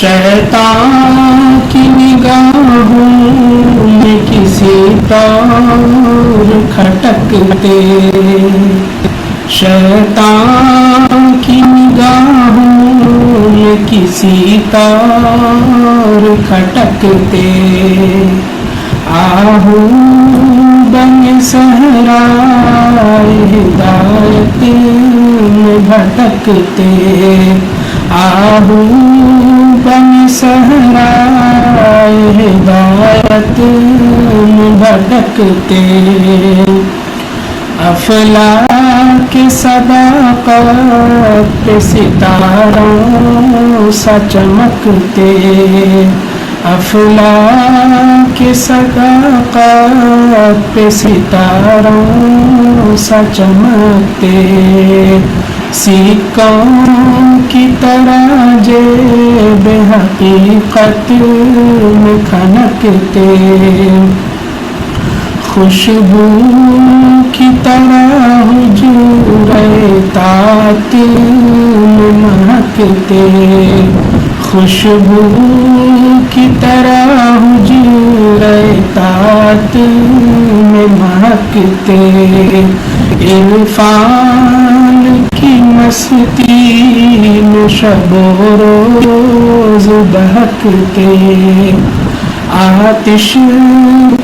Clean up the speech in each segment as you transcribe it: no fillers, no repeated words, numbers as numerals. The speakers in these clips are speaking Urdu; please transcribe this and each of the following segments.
شیطان کی نگاہوں میں کسی طور کھٹکتے، شیطان کی نگاہوں میں کسی طور کھٹکتے، آہو بن صحرائے ہدایت میں بھٹکتے، آہو بن صحرائے ہدایت میں بھٹکتے، افلاک صداقت پہ ستاروں سا چمکتے، افلاک صداقت پہ ستاروں سا چمکتے، سکوں کی طرح جیب حقیقت میں کھنکتے، خوشبو کی طرح حجور طاعت میں مہکتے، خوشبو کی طرح حجور طاعت میں مہکتے، عرفان کی مستی میں شب و روز بہکتے، آتش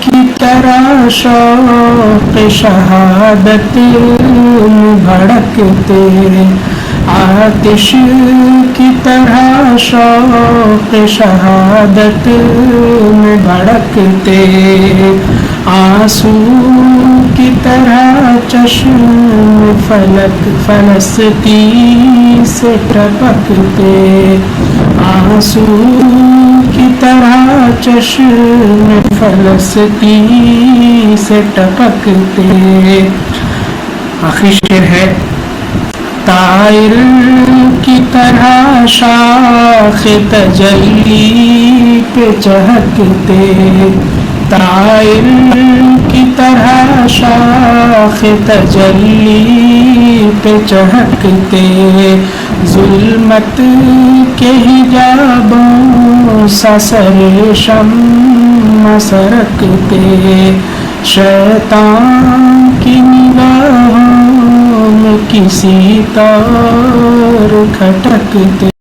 کی طرح شوق شہادت میں بھڑکتے، آتش کی طرح شوق شہادت میں بھڑکتے، آنسو کی طرح چشم فلک فلسطین سے ٹپکتے، آنسو کی طرح چشم فلسطین سے ٹپکتے۔ آخری شعر ہے، طائر کی طرح شاخ تجلی پہ چہکتے، طائر کی طرح شاخ تجلی پہ چہکتے، ظلمت کے حجابوں سا سر شمع سرکتے، شیطان کی نگاہوں میں کسی طور کھٹکتے۔